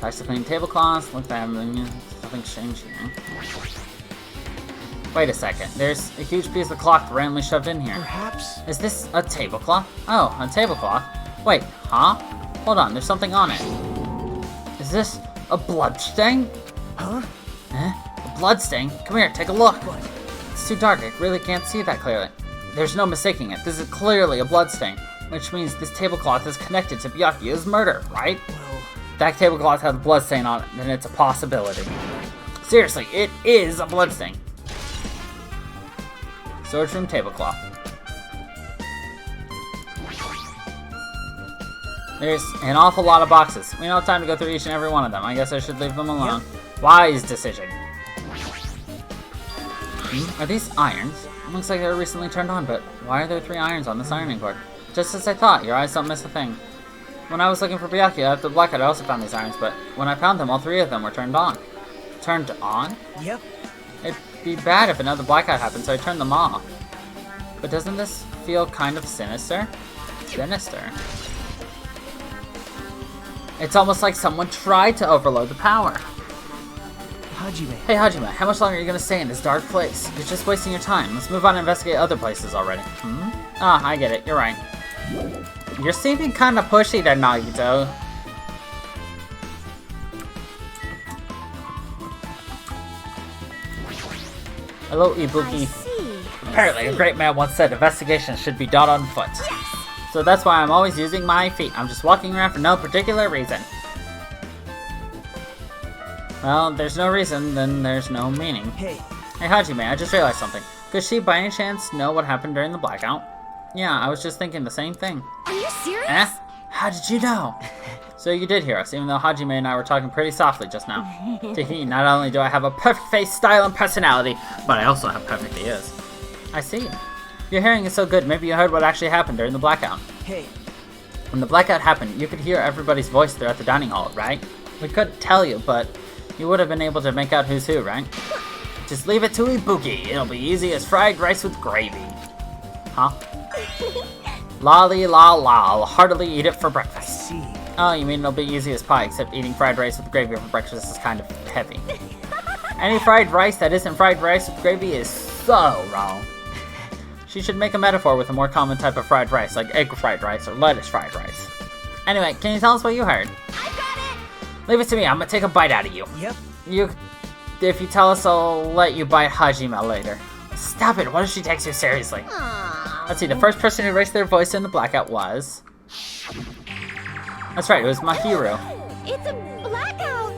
Touch the clean tablecloths. Look at them. Nothing's changing. Wait a second. There's a huge piece of cloth randomly shoved in here. Perhaps. Is this a tablecloth? Oh, a tablecloth. Wait, huh? Hold on, there's something on it. Is this a blood stain? Huh? Eh? A blood stain? Come here, take a look. It's too dark, I really can't see that clearly. There's no mistaking it. This is clearly a blood stain, which means this tablecloth is connected to Byakuya's murder, right? Well, If that tablecloth has a blood stain on it, then it's a possibility. Seriously, it is a blood stain. Storage room tablecloth. There's an awful lot of boxes. We don't have time to go through each and every one of them. I guess I should leave them alone. Yep. Wise decision. Are these irons? Looks like they were recently turned on, but why are there 3 irons on this ironing board? Just as I thought, your eyes don't miss a thing. When I was looking for Byakuya after the blackout, I also found these irons, but when I found them, all 3 of them were turned on. Turned on? Yep. It'd be bad if another blackout happened, so I turned them off. But doesn't this feel kind of sinister? Sinister. It's almost like someone tried to overload the power. Hajime. Hey Hajime, how much longer are you gonna stay in this dark place? You're just wasting your time. Let's move on and investigate other places already. Ah, I get it. You're right. You're seeming kind of pushy there, Nagito. Hello, Ibuki. Apparently, a great man once said investigations should be done on foot. Yes. So that's why I'm always using my feet. I'm just walking around for no particular reason. Well, there's no reason, then there's no meaning. Hey. Hey Hajime, I just realized something. Could she by any chance know what happened during the blackout? Yeah, I was just thinking the same thing. Are you serious? Eh? How did you know? So you did hear us, even though Hajime and I were talking pretty softly just now. Teehee, not only do I have a perfect face, style, and personality, but I also have perfect ears. I see. Your hearing is so good, maybe you heard what actually happened during the blackout. Hey. When the blackout happened, you could hear everybody's voice throughout the dining hall, right? We couldn't tell you, but you would have been able to make out who's who, right? Just leave it to Ibuki. It'll be easy as fried rice with gravy. Huh? Lolly lol lol. Heartily eat it for breakfast. See. Oh, you mean it'll be easy as pie, except eating fried rice with gravy for breakfast is kind of heavy. Any fried rice that isn't fried rice with gravy is so wrong. She should make a metaphor with a more common type of fried rice, like egg fried rice or lettuce fried rice. Anyway, can you tell us what you heard? I got it. Leave it to me, I'm gonna take a bite out of you. Yep. If you tell us, I'll let you bite Hajime later. Stop it, what if she takes you seriously? Aww. Let's see, the first person who raised their voice in the blackout was... That's right, it was Mahiru. It's a blackout.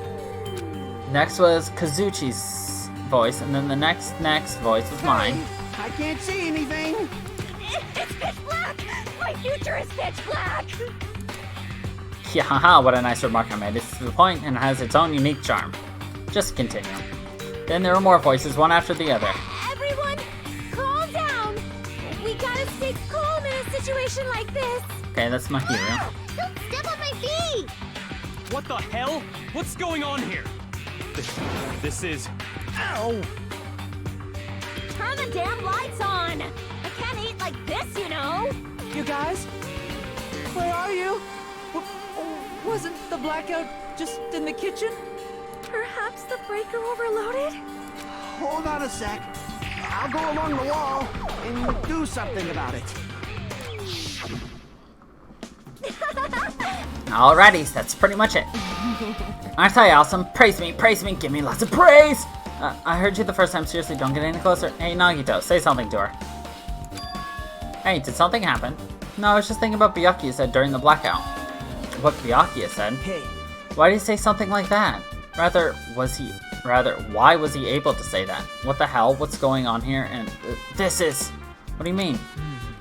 Next was Kazuchi's voice, and then the next voice was mine. I can't see anything. It's pitch black. My future is pitch black. Yeah, haha, what a nice remark I made. It's to the point and has its own unique charm. Just continue. Then there were more voices, one after the other. Everyone, calm down. We gotta stay calm in a situation like this. Okay, that's Mahiru. Don't step on my feet. What the hell? What's going on here? This is... Ow! Turn the damn lights on. I can't eat like this, you know. You guys? Where are you? Wasn't the blackout just in the kitchen? Perhaps the breaker overloaded? Hold on a sec. I'll go along the wall and do something about it. Alrighty, that's pretty much it. I tell you, awesome. Praise me, give me lots of praise! I heard you the first time, seriously, don't get any closer. Hey, Nagito, say something to her. Hey, did something happen? No, I was just thinking about Byakuya said during the blackout. What Byakuya said? Hey. Why did he say something like that? Rather, why was he able to say that? What the hell? What's going on here? And this is... What do you mean?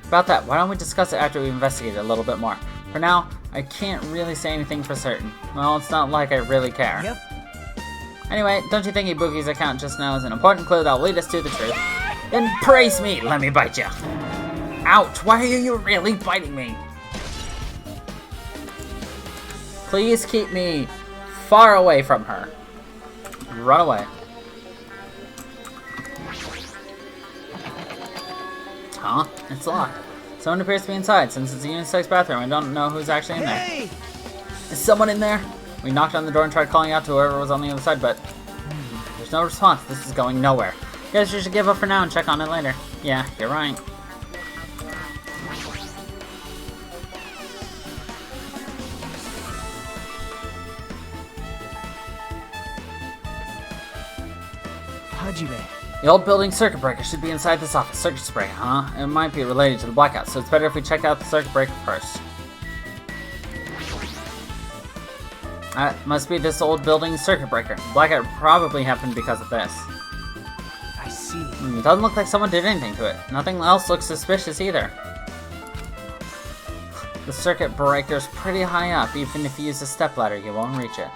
About that, why don't we discuss it after we investigate it a little bit more? For now, I can't really say anything for certain. Well, it's not like I really care. Yep. Anyway, don't you think Ibuki's account just now is an important clue that will lead us to the truth? Then praise me, let me bite you. Ouch, why are you really biting me? Please keep me far away from her. Run away. Huh? It's locked. Someone appears to be inside. Since it's a unisex bathroom, I don't know who's actually in there. Hey! Is someone in there? We knocked on the door and tried calling out to whoever was on the other side, but there's no response. This is going nowhere. Guess you should give up for now and check on it later. Yeah, you're right. Hajime. The old building circuit breaker should be inside this office. Circuit breaker, huh? It might be related to the blackout, so it's better if we check out the circuit breaker first. Must be this old building circuit breaker. Blackout probably happened because of this. I see. Doesn't look like someone did anything to it. Nothing else looks suspicious either. The circuit breaker's pretty high up. Even if you use a stepladder, you won't reach it.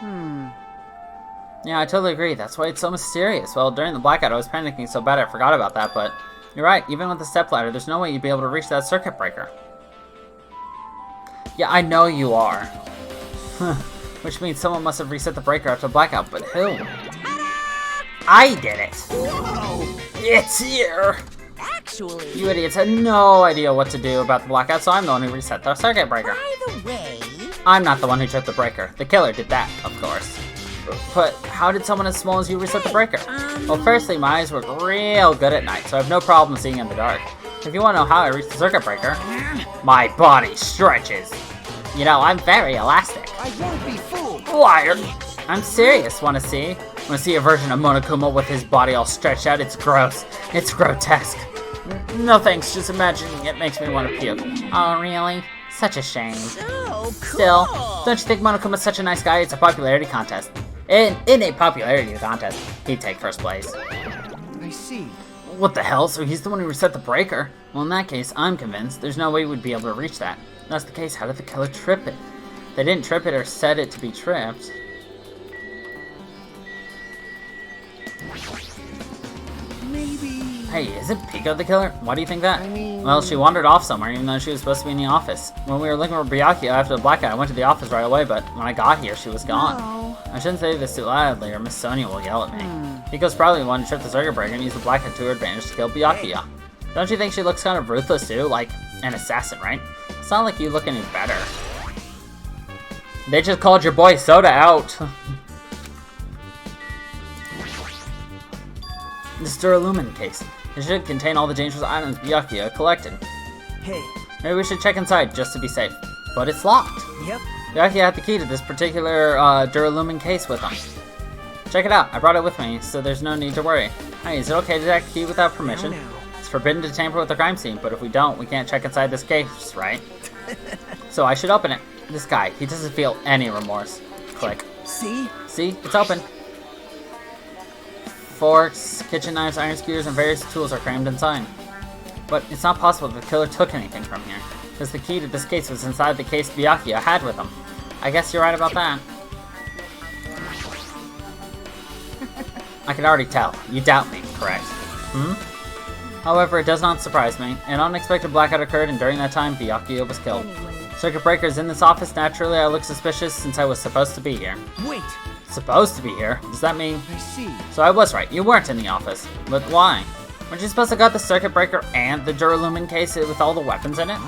Yeah, I totally agree. That's why it's so mysterious. Well, during the blackout, I was panicking so bad I forgot about that, but you're right. Even with the stepladder, there's no way you'd be able to reach that circuit breaker. Yeah, I know you are. Which means someone must have reset the breaker after the blackout, but who? I did it! Whoa! It's here! Actually, You idiots had no idea what to do about the blackout, so I'm the one who reset the circuit breaker. by the way, I'm not the one who tripped the breaker. The killer did that, of course. But how did someone as small as you reset the breaker? Well, firstly, my eyes work real good at night, so I have no problem seeing in the dark. If you want to know how I reached the circuit breaker, my body stretches. You know, I'm very elastic. I won't be fooled. Liar! I'm serious. Want to see? Want to see a version of Monokuma with his body all stretched out? It's gross. It's grotesque. No thanks. Just imagining it makes me want to puke. Oh, really? Such a shame. so cool. Still, don't you think Monokuma's such a nice guy? It's a popularity contest. In a popularity contest, he'd take first place. I see. What the hell? So he's the one who reset the breaker? Well, in that case, I'm convinced there's no way we'd be able to reach that. If that's the case, how did the killer trip it? They didn't trip it or set it to be tripped. Maybe. Hey, isn't Pico the killer? Why do you think that? I mean- Well, she wandered off somewhere, even though she was supposed to be in the office. When we were looking for Byakuya after the blackout, I went to the office right away, but when I got here, she was gone. No. I shouldn't say this too loudly, or Miss Sonia will yell at me. Pico's probably the one who tripped the circuit breaker and used the blackout to her advantage to kill Byakuya. Don't you think she looks kind of ruthless too? Like an assassin, right? It's not like you look any better. They just called your boy Soda out. This Duralumin case. It should contain all the dangerous items Byakuya collected. Hey. Maybe we should check inside just to be safe. But it's locked. Yep. Byakuya had the key to this particular Duralumin case with him. Check it out. I brought it with me, so there's no need to worry. Hey, is it okay to take the key without permission? No. It's forbidden to tamper with the crime scene, but if we don't, we can't check inside this case, right? So I should open it. This guy, he doesn't feel any remorse. Click. See? See? It's open. Forks, kitchen knives, iron skewers, and various tools are crammed inside. But it's not possible that the killer took anything from here, because the key to this case was inside the case Byakuya had with him. I guess you're right about that. I can already tell. You doubt me, correct? However, it does not surprise me. An unexpected blackout occurred, and during that time, Byakuya was killed. Circuit breaker's in this office. Naturally, I look suspicious since I was supposed to be here. Wait. Supposed to be here? Does that mean... I see. So I was right. You weren't in the office. But why? Weren't you supposed to got the circuit breaker and the Duralumin case with all the weapons in it?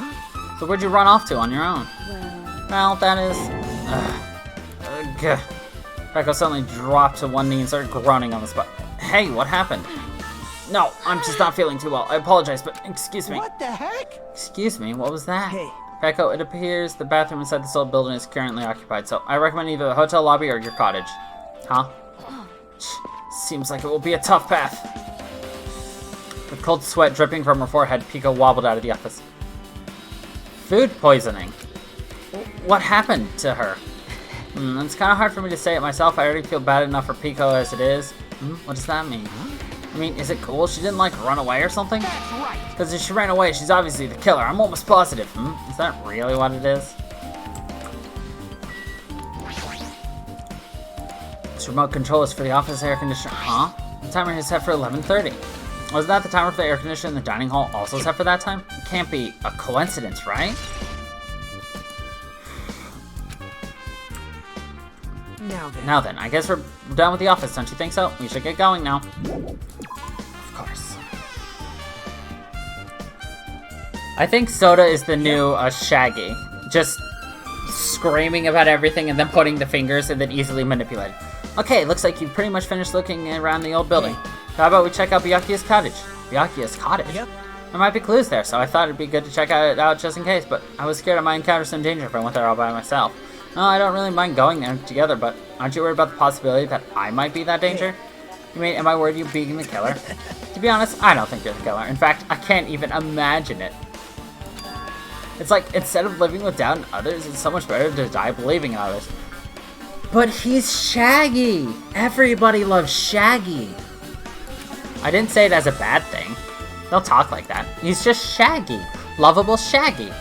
So where'd you run off to on your own? Well, that is... Peko suddenly dropped to one knee and started groaning on the spot. Hey, what happened? No, I'm just not feeling too well. I apologize, but excuse me. What the heck? Excuse me, what was that? Hey. Peko, it appears the bathroom inside this old building is currently occupied, so I recommend either the hotel lobby or your cottage. Huh? Seems like it will be a tough path. With cold sweat dripping from her forehead, Peko wobbled out of the office. Food poisoning? What happened to her? It's kind of hard for me to say it myself. I already feel bad enough for Peko as it is. What does that mean? I mean, is it cool? She didn't, like, run away or something? That's right. Because if she ran away, she's obviously the killer. I'm almost positive. Is that really what it is? This remote control is for the office air conditioner. Huh? The timer is set for 11:30. Wasn't that the timer for the air conditioner in the dining hall also set for that time? It can't be a coincidence, right? Now then, I guess we're done with the office, don't you think so? We should get going now. Of course. I think Soda is the new Shaggy. Just screaming about everything and then putting the fingers and then easily manipulated. Okay, looks like you've pretty much finished looking around the old building. How about we check out Byakuya's cottage? Byakuya's cottage? Yep. There might be clues there, so I thought it'd be good to check it out just in case, but I was scared I might encounter some danger if I went there all by myself. No, I don't really mind going there together, but aren't you worried about the possibility that I might be that danger? You mean, am I worried you being the killer? To be honest, I don't think you're the killer. In fact, I can't even imagine it. It's like, instead of living with doubt in others, it's so much better to die believing in others. But he's Shaggy! Everybody loves Shaggy! I didn't say it as a bad thing. They'll talk like that. He's just Shaggy. Lovable Shaggy.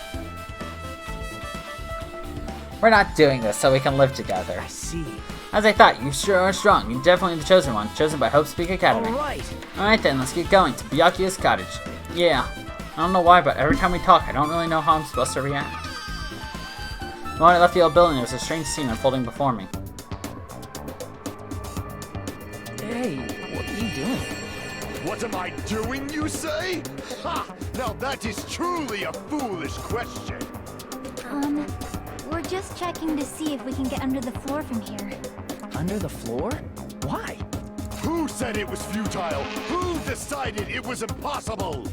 We're not doing this so we can live together. I see. As I thought, you sure are strong. You're definitely the chosen one, chosen by Hope Speak Academy. Alright then, let's get going to Byakuya's cottage. Yeah, I don't know why, but every time we talk, I don't really know how I'm supposed to react. When I left the old building, there was a strange scene unfolding before me. Hey, what are you doing? What am I doing, you say? Ha! Now that is truly a foolish question. We're just checking to see if we can get under the floor from here. Under the floor? Why? Who said it was futile? Who decided it was impossible?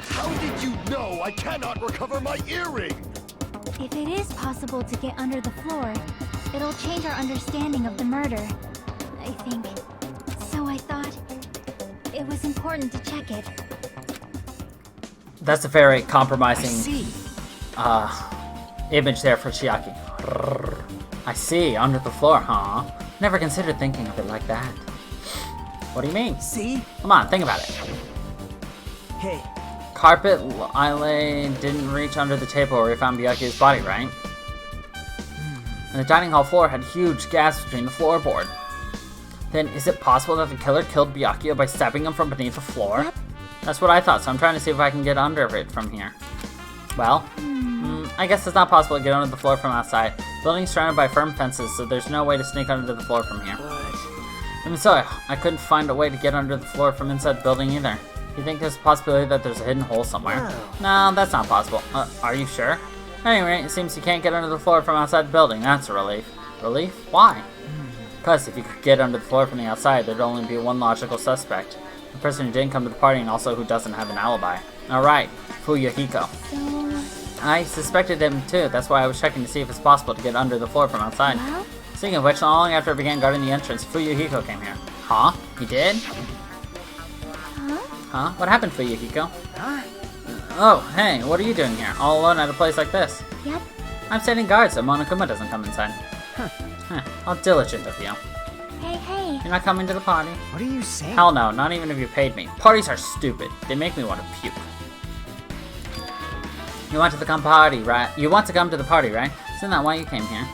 How did you know I cannot recover my earring? If it is possible to get under the floor, it'll change our understanding of the murder, I think. So I thought it was important to check it. That's a very I compromising see. image there for Chiaki. I see, under the floor, huh? Never considered thinking of it like that. What do you mean? See? Come on, think about it. Hey, Carpet I lay didn't reach under the table where we found Byakuya's body, right? And the dining hall floor had huge gaps between the floorboard. Then is it possible that the killer killed Byakuya by stabbing him from beneath the floor? Yep. That's what I thought, so I'm trying to see if I can get under it from here. Well, I guess it's not possible to get under the floor from outside. The building's surrounded by firm fences, so there's no way to sneak under the floor from here. but... Even so, I couldn't find a way to get under the floor from inside the building either. You think there's a possibility that there's a hidden hole somewhere? No, that's not possible. Are you sure? Anyway, it seems you can't get under the floor from outside the building. That's a relief. Relief? Why? Because if you could get under the floor from the outside, there'd only be one logical suspect. The person who didn't come to the party and also who doesn't have an alibi. Alright, Fuyuhiko. So, I suspected him too, that's why I was checking to see if it's possible to get under the floor from outside. well, Speaking of which, not long after I began guarding the entrance, Fuyuhiko came here. Huh? He did? huh? Huh? What happened, Fuyuhiko? Huh? Oh, hey, what are you doing here? All alone at a place like this? Yep. I'm standing guard so Monokuma doesn't come inside. Huh. How diligent of you. Hey. You're not coming to the party? What are you saying? Hell no, not even if you paid me. Parties are stupid. They make me want to puke. You want to come party, right? You want to come to the party, right? Isn't that why you came here?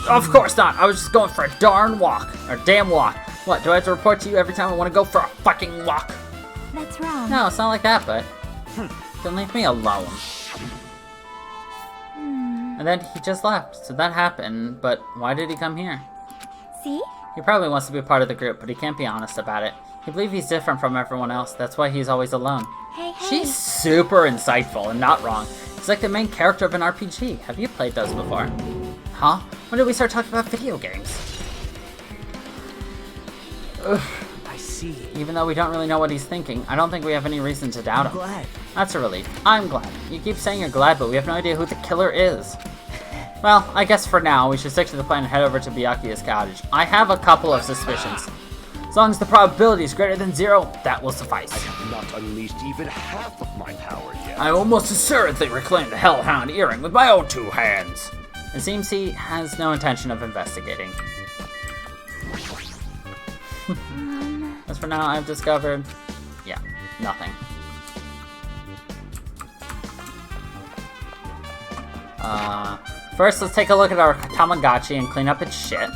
Of course not. I was just going for a darn walk. Or damn walk. What, do I have to report to you every time I want to go for a fucking walk? That's wrong. No, it's not like that, but... Then leave me alone. And then he just left, so that happened, but why did he come here? See? He probably wants to be part of the group, but he can't be honest about it. He believes he's different from everyone else, that's why he's always alone. Hey. She's super insightful and not wrong. He's like the main character of an RPG. Have you played those before? Huh? When did we start talking about video games? Ugh. I see. Even though we don't really know what he's thinking, I don't think we have any reason to doubt I'm him. glad. That's a relief. I'm glad. You keep saying you're glad, but we have no idea who the killer is. Well, I guess for now, we should stick to the plan and head over to Byakuya's cottage. I have a couple of suspicions. As long as the probability is greater than 0, that will suffice. I have not unleashed even half of my power yet. I almost assuredly reclaimed the Hellhound earring with my own 2 hands. It seems he has no intention of investigating. As for now, I've discovered... yeah, nothing. First, let's take a look at our Tamagotchi and clean up its shit.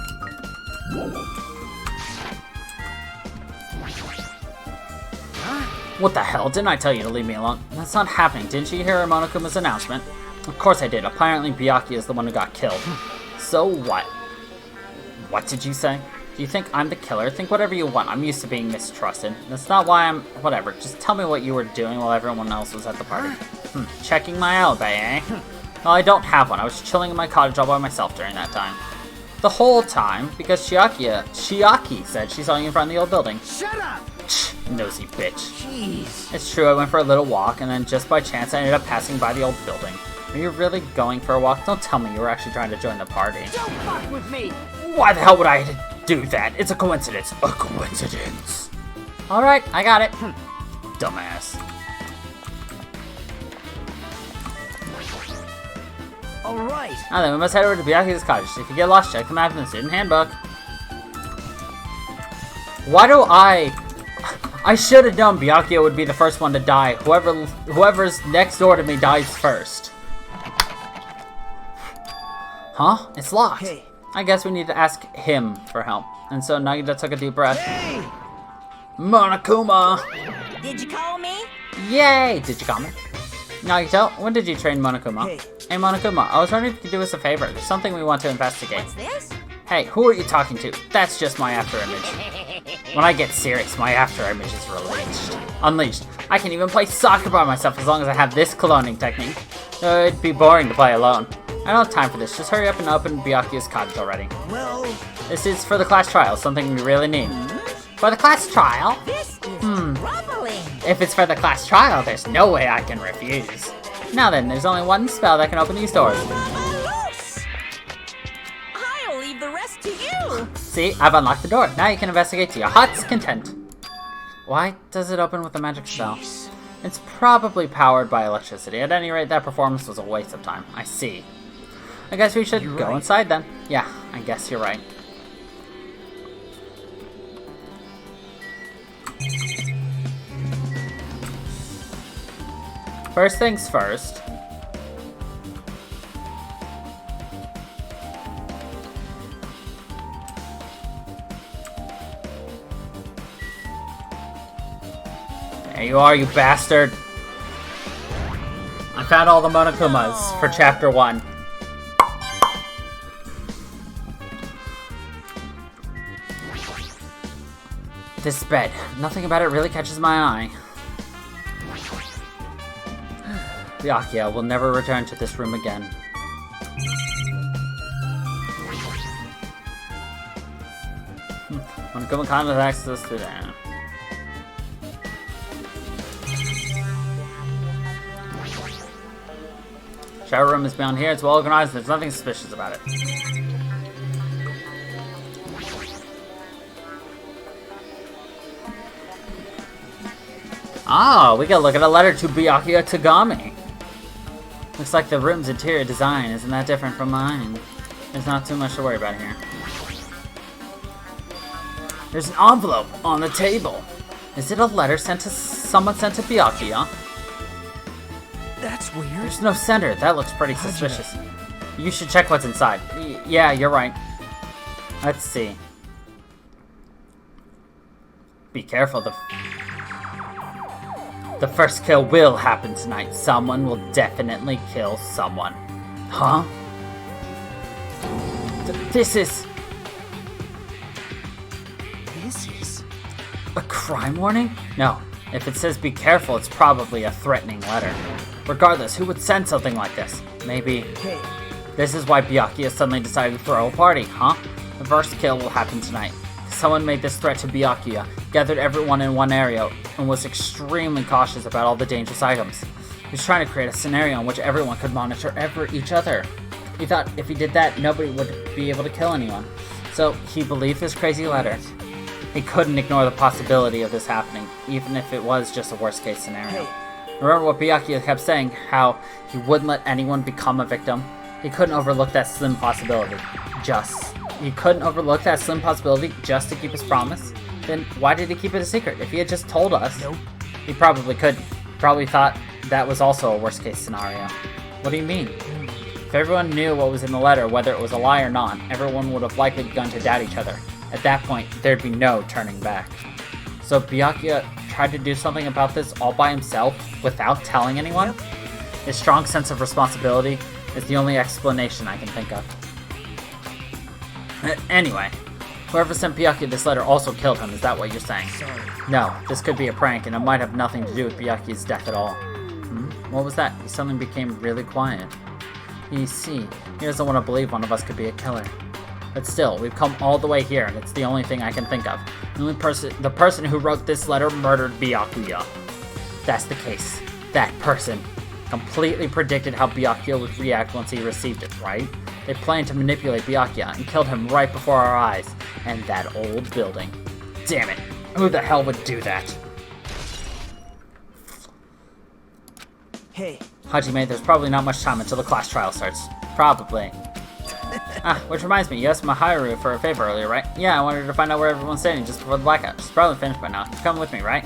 What the hell? Didn't I tell you to leave me alone? That's not happening. Didn't you hear Monokuma's announcement? Of course I did. Apparently Byakuya is the one who got killed. So what? What did you say? Do you think I'm the killer? Think whatever you want. I'm used to being mistrusted. That's not why I'm... whatever. Just tell me what you were doing while everyone else was at the party. Checking my alibi, eh? Well, I don't have one. I was chilling in my cottage all by myself during that time. The whole time, because Chiaki said she saw you in front of the old building. Shut up! Nosy bitch. Jeez. It's true, I went for a little walk, and then just by chance I ended up passing by the old building. Are you really going for a walk? Don't tell me you were actually trying to join the party. Don't fuck with me! Why the hell would I do that? It's a coincidence. A coincidence. Alright, I got it. Dumbass. Alright. Now then, we must head over to Byakuya's cottage. If you get lost, check the map in the student handbook. Why do I should have known Byakuya would be the first one to die. Whoever's next door to me dies first. Huh? It's locked. Hey. I guess we need to ask him for help. And so Nagita took a deep breath. Hey! Monokuma! Did you call me? Yay! Did you call me? Nagito, when did you train Monokuma? Hey. Hey Monokuma, I was wondering if you could do us a favor. There's something we want to investigate. What's this? Hey, who are you talking to? That's just my after image. When I get serious, my after image is unleashed. I can even play soccer by myself as long as I have this cloning technique. It'd be boring to play alone. I don't have time for this. Just hurry up and open Byakuya's cottage already. Well, This is for the class trial, something we really need. For the class trial? This is troubling. If it's for the class trial, there's no way I can refuse. Now then, there's only one spell that can open these doors. Vamos! I'll leave the rest to you. See, I've unlocked the door. Now you can investigate to your heart's content. Why does it open with a magic spell? It's probably powered by electricity. At any rate, that performance was a waste of time. I see. I guess we should go inside then. Yeah, I guess you're right. First things first. There you are, you bastard. I found all the Monokumas for chapter 1. This bed. Nothing about it really catches my eye. Byakuya will never return to this room again. Monokuma Khan has access to that. Shower room is beyond here. It's well organized. There's nothing suspicious about it. Ah, we can look at a letter to Byakuya Tagami. Looks like the room's interior design isn't that different from mine. There's not too much to worry about here. There's an envelope on the table. Is it a letter someone sent to Byakuya? that's weird. There's no sender. That looks pretty suspicious. You should check what's inside. Yeah, you're right. Let's see. Be careful. The first kill will happen tonight. Someone will definitely kill someone. Huh? This is a crime warning? No. If it says be careful, it's probably a threatening letter. Regardless, who would send something like this? Maybe... Hey, This is why Byakuya suddenly decided to throw a party, huh? The first kill will happen tonight. Someone made this threat to Byakuya, gathered everyone in one area, and was extremely cautious about all the dangerous items. He was trying to create a scenario in which everyone could monitor each other. He thought if he did that, nobody would be able to kill anyone. So he believed this crazy letter. He couldn't ignore the possibility of this happening, even if it was just a worst-case scenario. Remember what Byakuya kept saying, how he wouldn't let anyone become a victim? He couldn't overlook that slim possibility. He couldn't overlook that slim possibility just to keep his promise? Then why did he keep it a secret? If he had just told us, he probably couldn't. Probably thought that was also a worst-case scenario. What do you mean? If everyone knew what was in the letter, whether it was a lie or not, everyone would have likely begun to doubt each other. At that point, there'd be no turning back. So Byakuya tried to do something about this all by himself, without telling anyone? His strong sense of responsibility is the only explanation I can think of. Anyway, whoever sent Byakuya this letter also killed him, is that what you're saying? sorry. No, this could be a prank, and it might have nothing to do with Byakuya's death at all. What was that? He suddenly became really quiet. You see, he doesn't want to believe one of us could be a killer. But still, we've come all the way here, and it's the only thing I can think of. The person who wrote this letter murdered Byakuya. That's the case. That person completely predicted how Byakuya would react once he received it, right? They planned to manipulate Byakuya and killed him right before our eyes. And that old building. Damn it. Who the hell would do that? Hey, Hajime, there's probably not much time until the class trial starts. Probably. Which reminds me, you asked Mahiru for a favor earlier, right? Yeah, I wanted to find out where everyone's standing just before the blackout. She's probably finished by now. You're coming with me, right?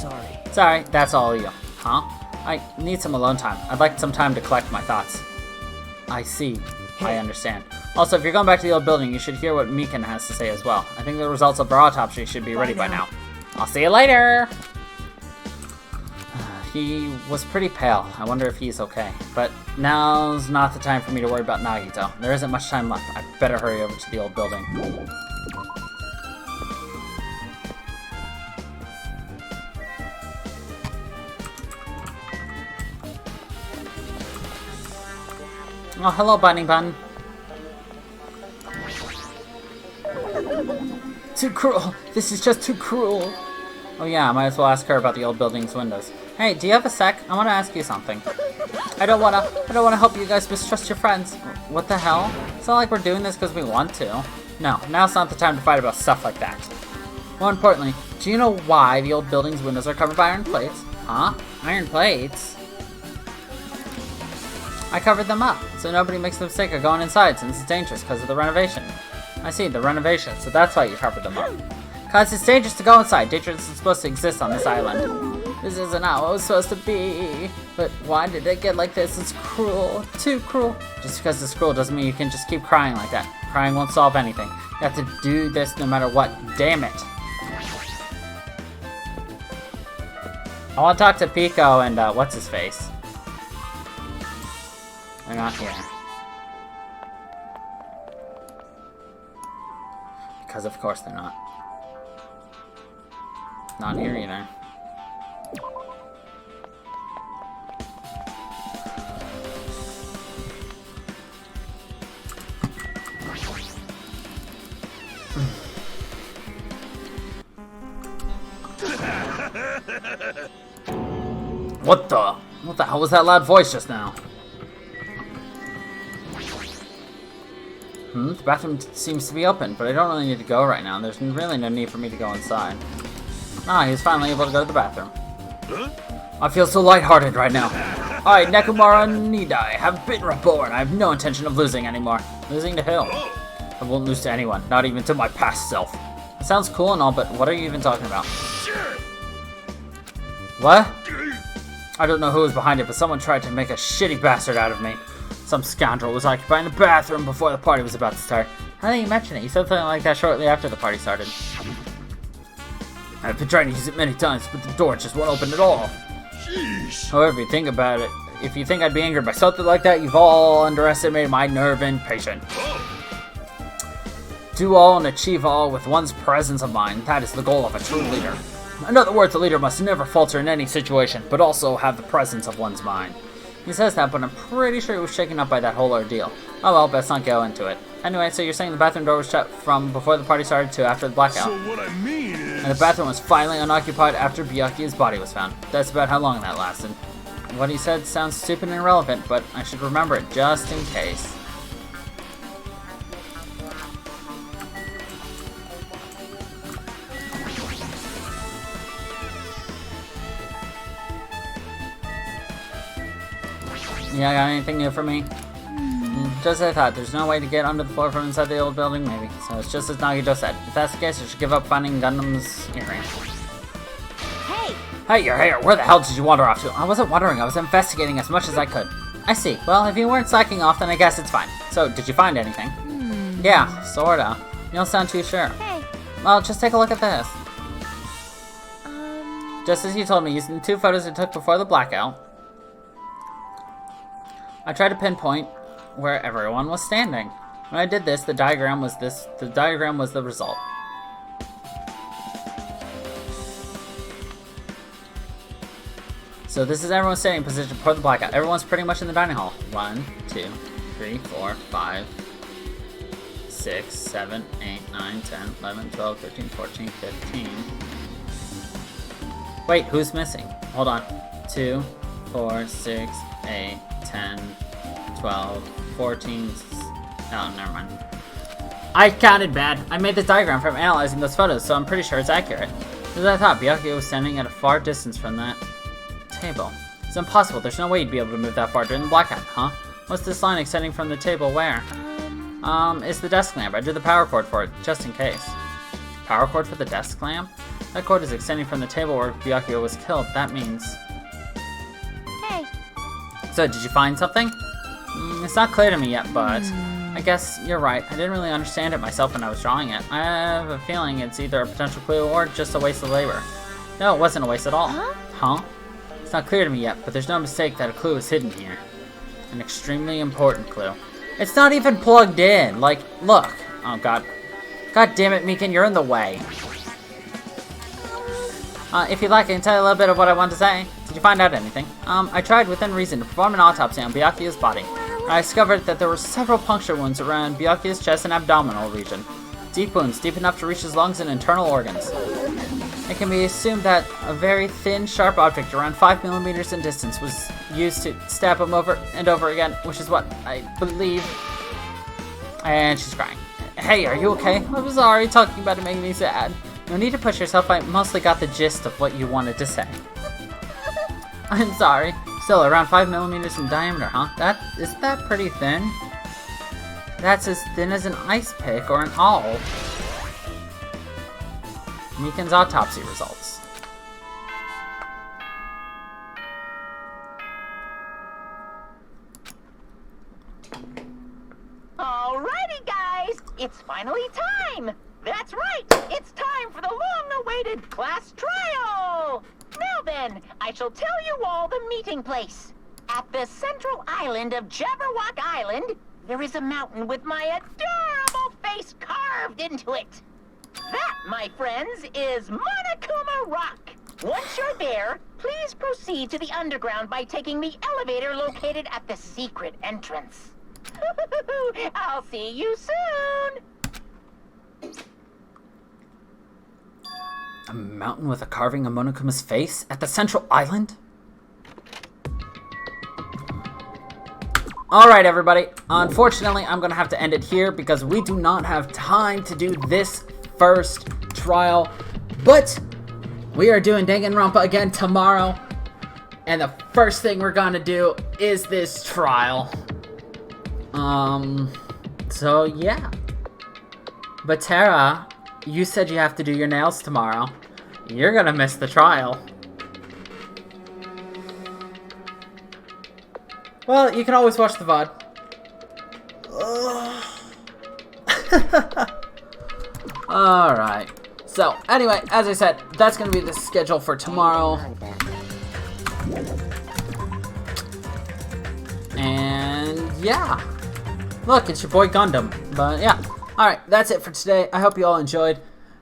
sorry. Sorry, that's all you. Huh? I need some alone time. I'd like some time to collect my thoughts. I see. I understand. Also, if you're going back to the old building, you should hear what Mikan has to say as well. I think the results of our autopsy should be ready by now. I'll see you later! He was pretty pale. I wonder if he's okay. But now's not the time for me to worry about Nagito. There isn't much time left. I better hurry over to the old building. Oh, hello, Bunny Bun. Too cruel. This is just too cruel. Oh yeah, I might as well ask her about the old building's windows. Hey, do you have a sec? I want to ask you something. I don't want to help you guys mistrust your friends. What the hell? It's not like we're doing this because we want to. No, now's not the time to fight about stuff like that. More importantly, do you know why the old building's windows are covered by iron plates? Huh? Iron plates? I covered them up, so nobody makes the mistake of going inside since it's dangerous because of the renovation. I see, the renovation, so that's why you covered them up. Cause it's dangerous to go inside. Danger isn't supposed to exist on this island. This isn't how it was supposed to be. But why did it get like this? It's cruel. Too cruel. Just because it's cruel doesn't mean you can just keep crying like that. Crying won't solve anything. You have to do this no matter what. Damn it. I want to talk to Pico and, what's his face? They're not here. Because of course they're not. Not here either. What the hell was that loud voice just now? The bathroom seems to be open, but I don't really need to go right now. There's really no need for me to go inside. Ah, he's finally able to go to the bathroom. I feel so lighthearted right now. I, Nekumara Nidai, have been reborn. I have no intention of losing anymore. Losing to who? I won't lose to anyone, not even to my past self. It sounds cool and all, but what are you even talking about? What? I don't know who was behind it, but someone tried to make a shitty bastard out of me. Some scoundrel was occupying the bathroom before the party was about to start. How did you mention it? You said something like that shortly after the party started. I've been trying to use it many times, but the door just won't open at all. Jeez. However, you think about it, if you think I'd be angered by something like that, you've all underestimated my nerve and patience. Do all and achieve all with one's presence of mind. That is the goal of a true leader. In other words, a leader must never falter in any situation, but also have the presence of one's mind. He says that, but I'm pretty sure he was shaken up by that whole ordeal. Oh well, best not go into it. Anyway, so you're saying the bathroom door was shut from before the party started to after the blackout. So what I mean is... And the bathroom was finally unoccupied after Byakuya's body was found. That's about how long that lasted. What he said sounds stupid and irrelevant, but I should remember it just in case. Yeah, got anything new for me? Just as I thought, there's no way to get under the floor from inside the old building, maybe. So it's just as Nagito said. If that's the case, I should give up finding Gundam's earring. Hey! Hey, you're here! Where the hell did you wander off to? I wasn't wandering, I was investigating as much as I could. I see. Well, if you weren't slacking off, then I guess it's fine. So, did you find anything? Yeah, sorta. You don't sound too sure. Hey. Well, just take a look at this. Just as you told me, using the 2 photos I took before the blackout, I tried to pinpoint where everyone was standing. When I did this, the diagram was the result. So this is everyone's standing position for the blackout. Everyone's pretty much in the dining hall. 1, 2, 3, 4, 5, 6, 7, 8, 9, 10, 11, 12, 13, 14, 15. Wait, who's missing? Hold on. 2, 4, 6, 8, 10, 12, 14. Oh, never mind. I counted bad. I made this diagram from analyzing those photos, so I'm pretty sure it's accurate. As I thought, Byakuya was standing at a far distance from that table. It's impossible. There's no way you'd be able to move that far during the blackout, huh? What's this line extending from the table where? It's the desk lamp. I drew the power cord for it, just in case. Power cord for the desk lamp? That cord is extending from the table where Byakuya was killed. That means... Hey. So, did you find something? It's not clear to me yet, but... I guess you're right. I didn't really understand it myself when I was drawing it. I have a feeling it's either a potential clue or just a waste of labor. No, it wasn't a waste at all. Huh? It's not clear to me yet, but there's no mistake that a clue is hidden here. An extremely important clue. It's not even plugged in. Like, look. Oh, God. God damn it, Mikan, you're in the way. If you'd like, I can tell you a little bit of what I want to say. Did you find out anything? I tried within reason to perform an autopsy on Byakuya's body. I discovered that there were several puncture wounds around Byakuya's chest and abdominal region. Deep wounds, deep enough to reach his lungs and internal organs. It can be assumed that a very thin, sharp object around 5 millimeters in distance was used to stab him over and over again, which is what I believe. And she's crying. Hey, are you okay? I'm sorry, talking about it making me sad. No need to push yourself, I mostly got the gist of what you wanted to say. I'm sorry. Still, around 5 millimeters in diameter, huh? Isn't that pretty thin? That's as thin as an ice pick or an awl. Mikan's autopsy results. Alrighty, guys! It's finally time! That's right! It's time for the long-awaited class trial! Now then, I shall tell you all the meeting place. At the central island of Jabberwock Island, there is a mountain with my adorable face carved into it. That, my friends, is Monokuma Rock. Once you're there, please proceed to the underground by taking the elevator located at the secret entrance. I'll see you soon! A mountain with a carving of Monokuma's face at the central island? Alright, everybody. Unfortunately, I'm going to have to end it here because we do not have time to do this first trial. But we are doing Danganronpa again tomorrow. And the first thing we're going to do is this trial. So yeah. But Tara, you said you have to do your nails tomorrow. You're gonna miss the trial. Well, you can always watch the VOD. Alright. So, anyway, as I said, that's gonna be the schedule for tomorrow. And yeah. Look, it's your boy Gundam. But yeah. Alright, that's it for today. I hope you all enjoyed.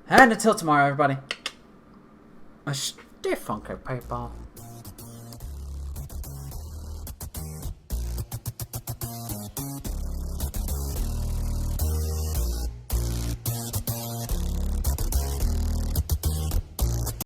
And until tomorrow, everybody. Stay funky, people.